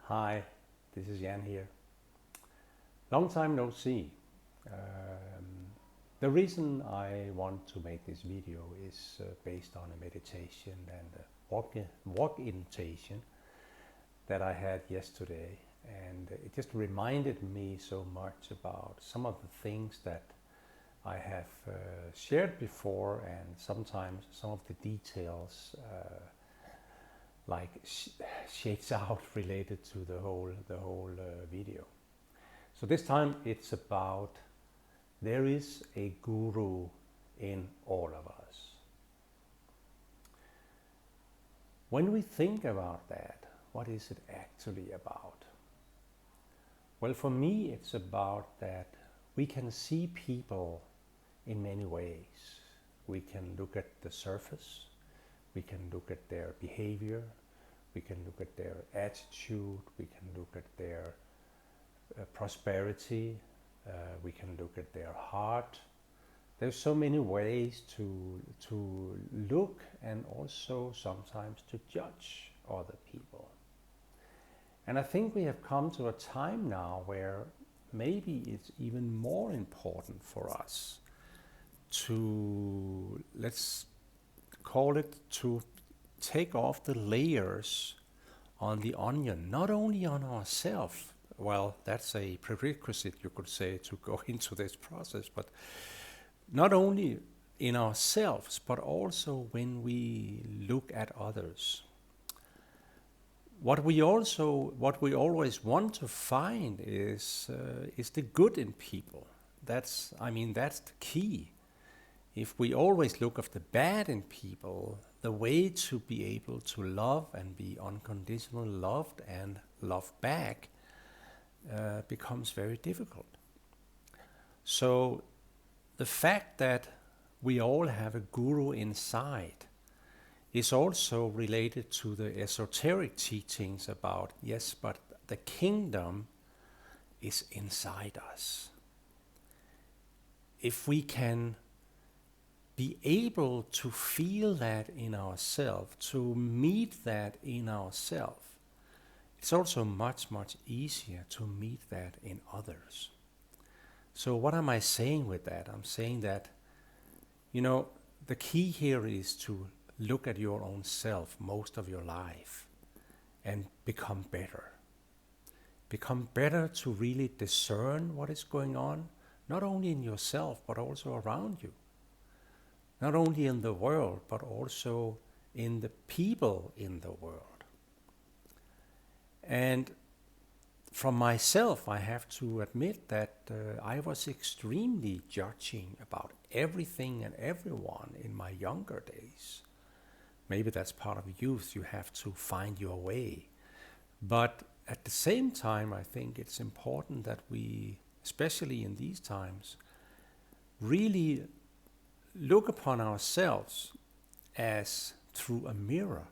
Hi, this is Jan here. Long time no see. The reason I want to make this video is based on a meditation and a walk invitation that I had yesterday, and it just reminded me so much about some of the things that I have shared before, and sometimes some of the details shades out related to the whole video. So this time it's about there is a guru in all of us. When we think about that, what is it actually about? Well, for me it's about that we can see people in many ways. We can look at the surface, we can look at their behavior, we can look at their attitude, we can look at their prosperity, we can look at their heart. There's so many ways to look and also sometimes to judge other people. And I think we have come to a time now where maybe it's even more important for us to, let's call it, to take off the layers on the onion, not only on ourselves. Well, that's a prerequisite, you could say, to go into this process, but not only in ourselves, but also when we look at others. What we always want to find is the good in people. That's the key. If we always look at the bad in people, the way to be able to love and be unconditionally loved and love back becomes very difficult. So the fact that we all have a guru inside is also related to the esoteric teachings about, yes, but the kingdom is inside us. If we can be able to feel that in ourselves, to meet that in ourselves, it's also much, much easier to meet that in others. So what am I saying with that? I'm saying that, the key here is to look at your own self most of your life and become better. Become better to really discern what is going on, not only in yourself, but also around you. Not only in the world, but also in the people in the world. And from myself, I have to admit that I was extremely judging about everything and everyone in my younger days. Maybe that's part of youth, you have to find your way. But at the same time, I think it's important that we, especially in these times, really look upon ourselves as through a mirror,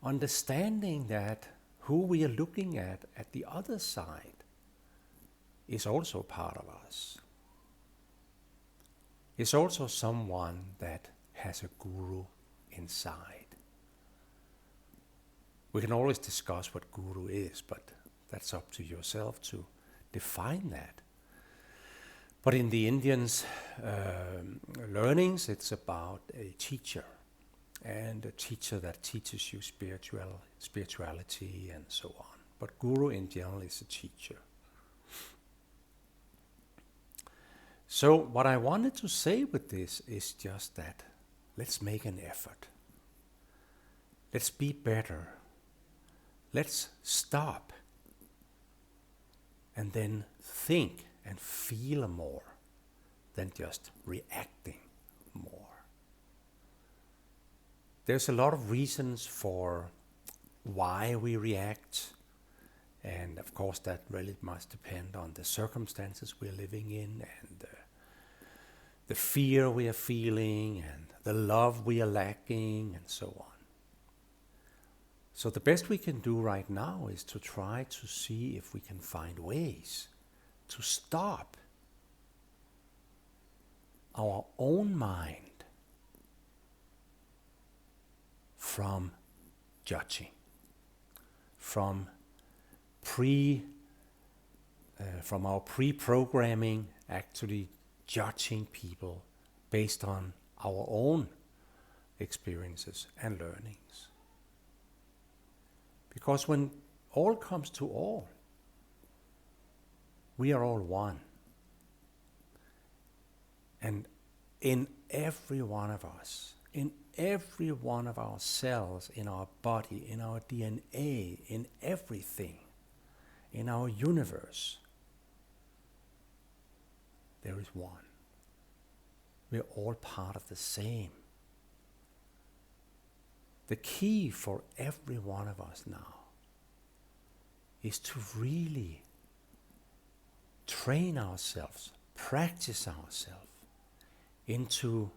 understanding that who we are looking at the other side is also part of us. It's also someone that has a guru inside. We can always discuss what guru is, but that's up to yourself to define that. But in the Indians' learnings, it's about a teacher, and a teacher that teaches you spirituality and so on. But guru in general is a teacher. So what I wanted to say with this is just that let's make an effort. Let's be better. Let's stop and then think and feel more than just reacting more. There's a lot of reasons for why we react, and of course that really must depend on the circumstances we're living in, and the fear we are feeling, and the love we are lacking, and so on. So the best we can do right now is to try to see if we can find ways to stop our own mind from judging, from from our pre-programming, actually judging people based on our own experiences and learnings. Because when all comes to all, we are all one. And in every one of us, in every one of our cells, in our body, in our DNA, in everything, in our universe, there is one. We're all part of the same. The key for every one of us now is to really train ourselves, practice ourselves into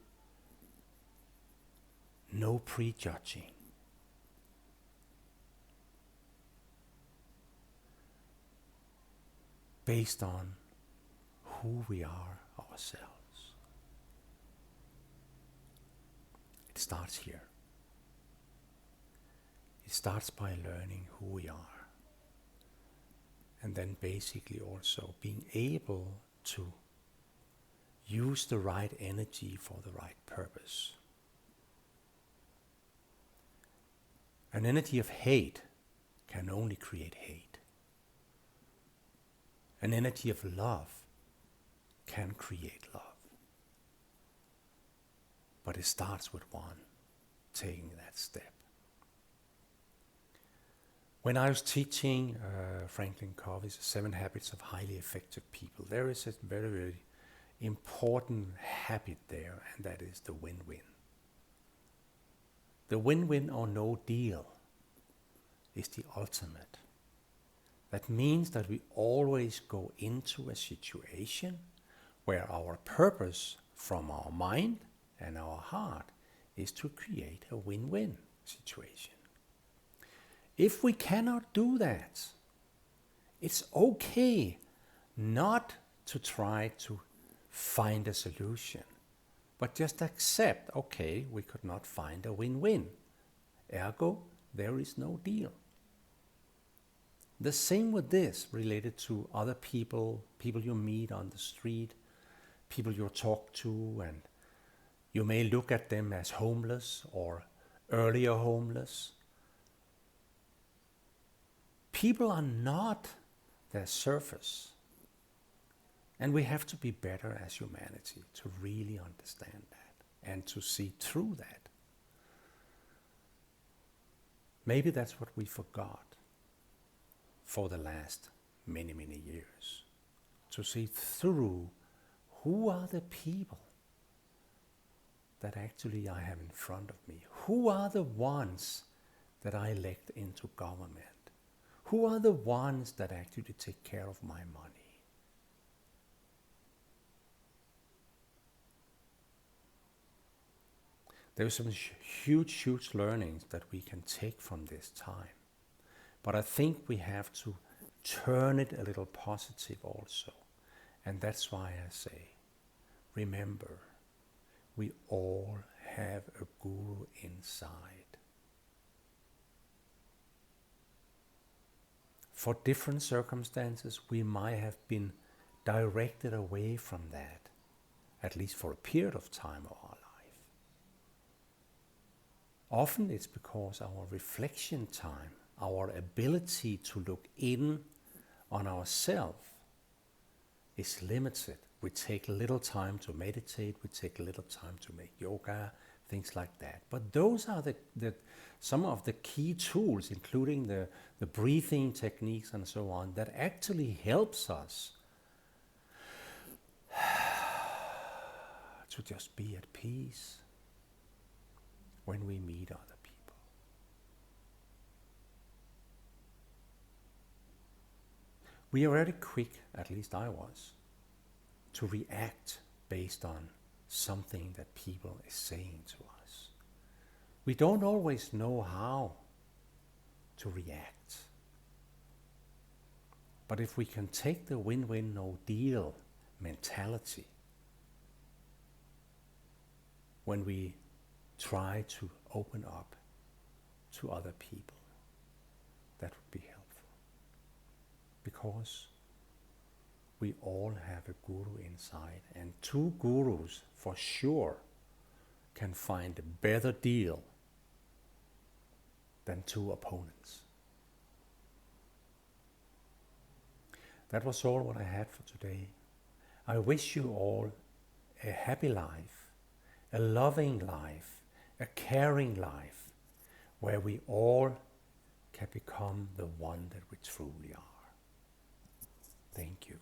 no prejudging. Based on who we are ourselves. It starts here. It starts by learning who we are. And then basically also being able to use the right energy for the right purpose. An energy of hate can only create hate. An energy of love can create love. But it starts with one taking that step. When I was teaching Franklin Covey's 7 Habits of Highly Effective People, there is a very, very important habit there, and that is the win-win. The win-win or no deal is the ultimate. That means that we always go into a situation where our purpose from our mind and our heart is to create a win-win situation. If we cannot do that, it's okay not to try to find a solution, but just accept, okay, we could not find a win-win. Ergo, there is no deal. The same with this related to other people, people you meet on the street, people you talk to, and you may look at them as homeless or earlier homeless. People are not their surface. And we have to be better as humanity to really understand that and to see through that. Maybe that's what we forgot for the last many, many years. To see through who are the people that actually I have in front of me. Who are the ones that I elect into government? Who are the ones that actually take care of my money? There are some huge learnings that we can take from this time. But I think we have to turn it a little positive also. And that's why I say, remember, we all have a guru inside. For different circumstances, we might have been directed away from that, at least for a period of time of our life. Often it's because our reflection time, our ability to look in on ourselves is limited. We take little time to meditate, we take little time to make yoga, things like that. But those are some of the key tools, including the breathing techniques and so on, that actually helps us to just be at peace when we meet other people. We are very quick, at least I was, to react based on something that people is saying to us. We don't always know how to react. But if we can take the win-win no deal mentality when we try to open up to other people, that would be helpful. because we all have a guru inside, and two gurus for sure can find a better deal than two opponents. That was all what I had for today. I wish you all a happy life, a loving life, a caring life, where we all can become the one that we truly are. Thank you.